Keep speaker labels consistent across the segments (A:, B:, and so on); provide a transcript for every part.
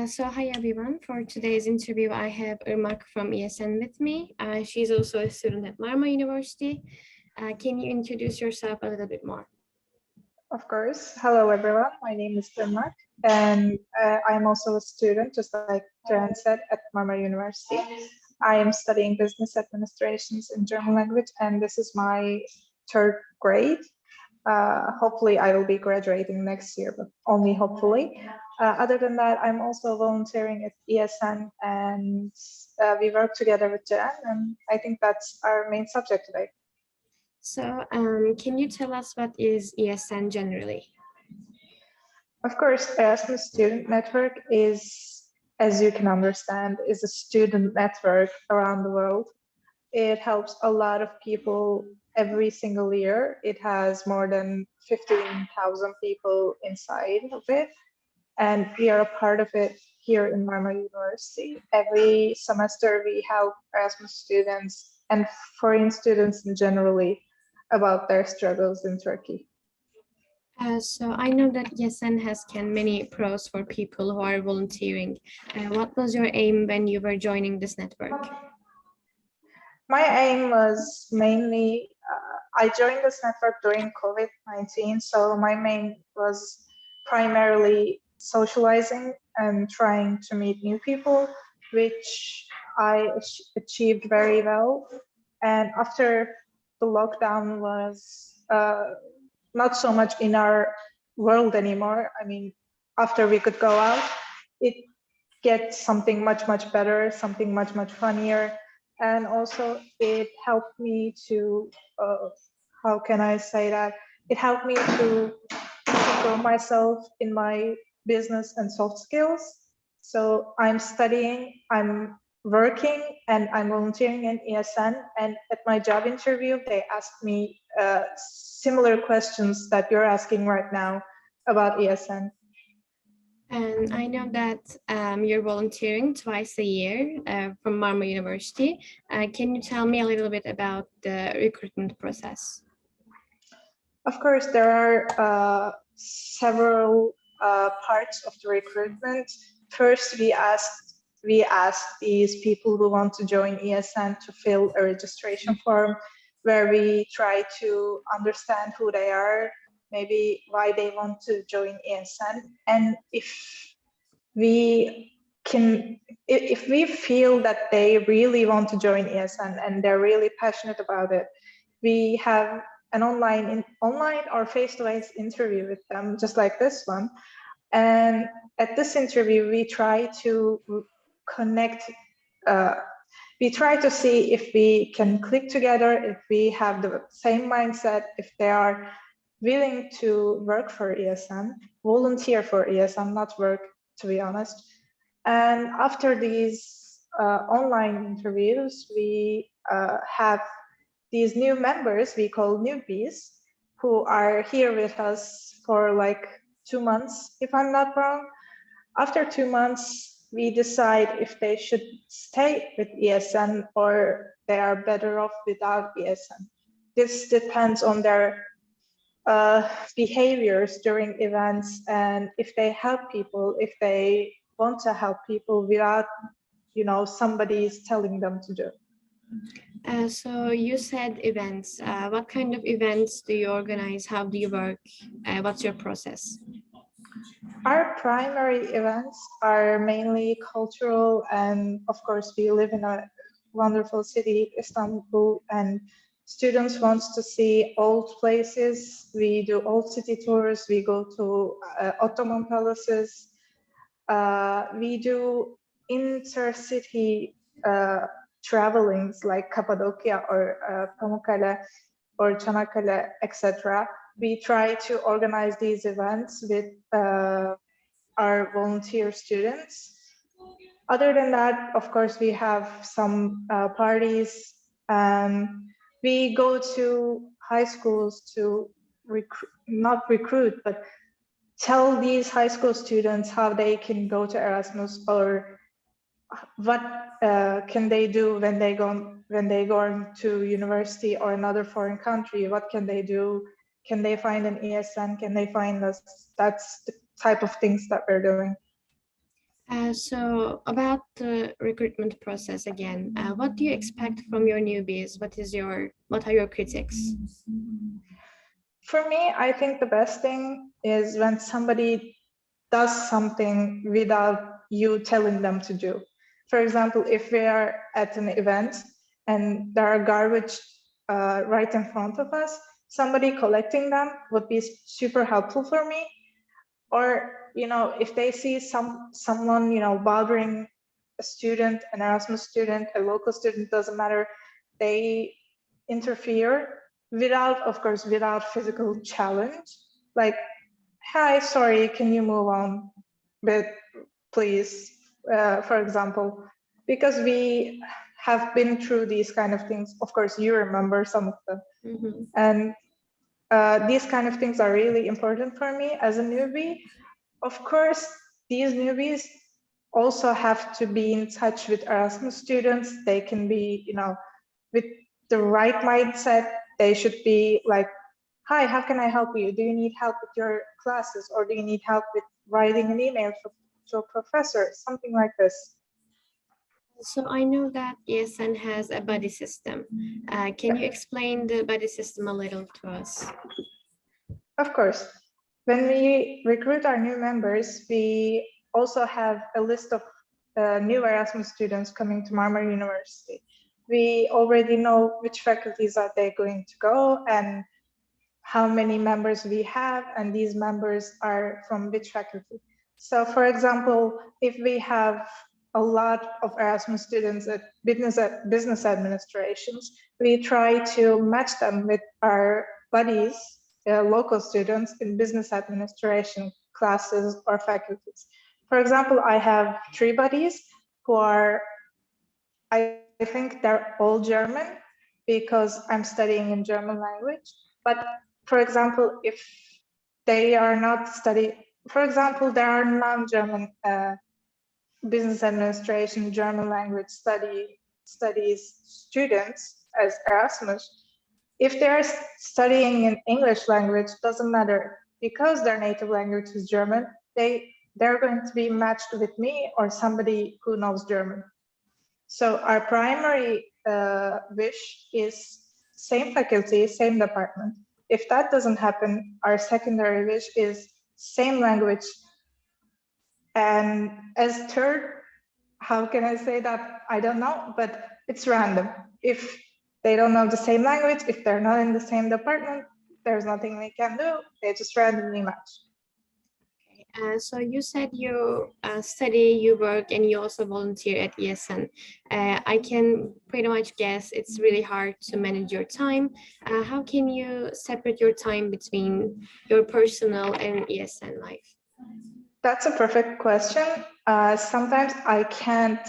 A: Hi everyone. For today's interview, I have Irmak from ESN with me. She's also a student at Marmara University. Can you introduce yourself a little bit more?
B: Of course. Hello, everyone. My name is Irmak, and I'm also a student, just like Ceren said, at Marmara University. I am studying business administrations in German language, and this is my third grade. Hopefully, I will be graduating next year, but only hopefully. Other than that, I'm also volunteering at ESN, and we work together with Ceren, and I think that's our main subject today.
A: So, can you tell us what is ESN generally?
B: Of course, Erasmus Student Network is, as you can understand, is a student network around the world. It helps a lot of people every single year. It has more than 15,000 people inside of it, and we are a part of it here in Marmara University. Every semester, we help Erasmus students and foreign students generally about their struggles in Turkey.
A: So I know that ESN has many pros for people who are volunteering. What was your aim when you were joining this network?
B: My aim was mainly, I joined this network during COVID-19, so my main was primarily socializing and trying to meet new people, which I achieved very well. And after the lockdown was not so much in our world anymore, I mean, after we could go out, it gets something much, much better, something much, much funnier. And also it helped me to, how can I say that? It helped me to grow myself in my business and soft skills. So I'm studying, I'm working, and I'm volunteering in ESN. And at my job interview, they asked me similar questions that you're asking right now about ESN.
A: And I know that you're volunteering twice a year from Marmara University. Can you tell me a little bit about the recruitment process?
B: Of course, there are several parts of the recruitment. First, we asked these people who want to join ESN to fill a registration form where we try to understand who they are, maybe why they want to join ESN, and if we feel that they really want to join ESN and they're really passionate about it, we have an online or face-to-face interview with them, just like this one. And at this interview, we try to connect. We try to see if we can click together, if we have the same mindset, if they are willing to work for ESN, volunteer for ESN, not work, to be honest. And after these online interviews, we have these new members we call newbies who are here with us for like 2 months, if I'm not wrong. After 2 months, we decide if they should stay with ESN or they are better off without ESN. This depends on their behaviors during events and if they help people, if they want to help people without, somebody's telling them to do.
A: So you said events. What kind of events do you organize? How do you work? What's your process?
B: Our primary events are mainly cultural, and of course we live in a wonderful city, Istanbul, and students want to see old places. We do old city tours, we go to Ottoman palaces. We do intercity travelings like Cappadocia or Pamukkale or Çanakkale, etc. We try to organize these events with our volunteer students. Other than that, of course, we have some parties. We go to high schools to not recruit, but tell these high school students how they can go to Erasmus or what can they do when they go to university or another foreign country. What can they do? Can they find an ESN? Can they find us? That's the type of things that we're doing.
A: So about the recruitment process again, what do you expect from your newbies? What are your critics?
B: For me, I think the best thing is when somebody does something without you telling them to do. For example, if we are at an event and there are garbage right in front of us, somebody collecting them would be super helpful for me. Or if they see someone bothering a student, an Erasmus student, a local student, doesn't matter, they interfere without, of course, without physical challenge, like, hi, sorry, can you move on but please, for example, because we have been through these kind of things. Of course, you remember some of them.
A: Mhm.
B: And these kind of things are really important for me as a newbie. Of course, these newbies also have to be in touch with Erasmus students. They can be, with the right mindset. They should be like, hi, how can I help you? Do you need help with your classes, or do you need help with writing an email to a professor? Something like this.
A: So I know that ESN has a buddy system. Can you explain the buddy system a little to us?
B: Of course, when we recruit our new members, we also have a list of new Erasmus students coming to Marmara University. We already know which faculties are they going to go and how many members we have, and these members are from which faculty. So for example, if we have a lot of Erasmus students at business administrations, we try to match them with our buddies, local students in business administration classes or faculties. For example, I have 3 buddies who are, I think they're all German because I'm studying in German language. But for example, if they are not studying, for example, there are non-German business administration, German language studies students as Erasmus. If they're studying in English language, doesn't matter, because their native language is German, they're going to be matched with me or somebody who knows German. So our primary wish is same faculty, same department. If that doesn't happen, our secondary wish is same language. And as third, how can I say that? I don't know, but it's random. If they don't know the same language, if they're not in the same department, there's nothing we can do. They just randomly match.
A: So you said you study, you work, and you also volunteer at ESN. I can pretty much guess it's really hard to manage your time. How can you separate your time between your personal and ESN life?
B: That's a perfect question. Sometimes I can't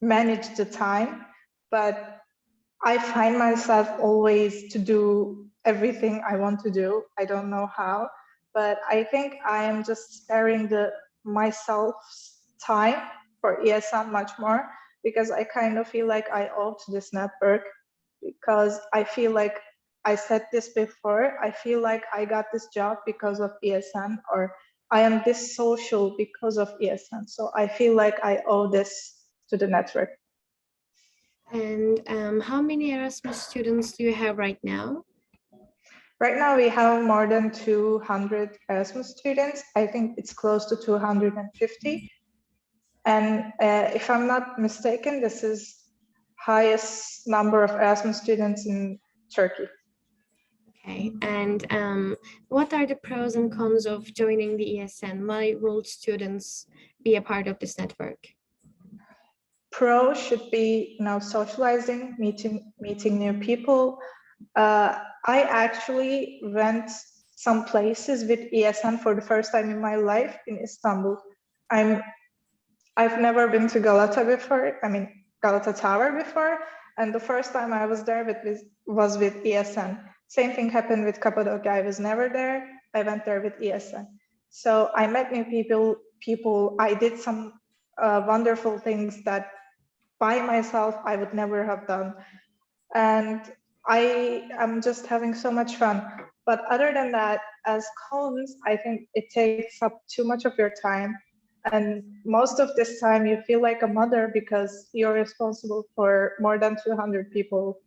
B: manage the time, but I find myself always to do everything I want to do. I don't know how, but I think I am just sparing myself time for ESM much more, because I kind of feel like I owe to this network, because I feel like, I said this before, I feel like I got this job because of ESN, or I am this social because of ESN. So I feel like I owe this to the network.
A: And how many Erasmus students do you have right now?
B: Right now, we have more than 200 Erasmus students. I think it's close to 250. And if I'm not mistaken, this is highest number of Erasmus students in Turkey.
A: Okay, and what are the pros and cons of joining the ESN? Why will students be a part of this network?
B: Pro should be socializing, meeting new people. I actually went some places with ESN for the first time in my life in Istanbul. I've never been to Galata before. I mean, Galata Tower before, and the first time I was there was with ESN. Same thing happened with Cappadocia. I was never there. I went there with ESN. So I met new people. I did some wonderful things that by myself I would never have done, and I am just having so much fun. But other than that, as cons, I think it takes up too much of your time. And most of this time you feel like a mother because you're responsible for more than 200 people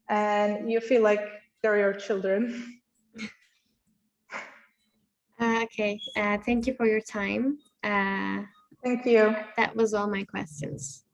B: and you feel like they're your children.
A: Okay, thank you for your time.
B: Thank you.
A: That was all my questions.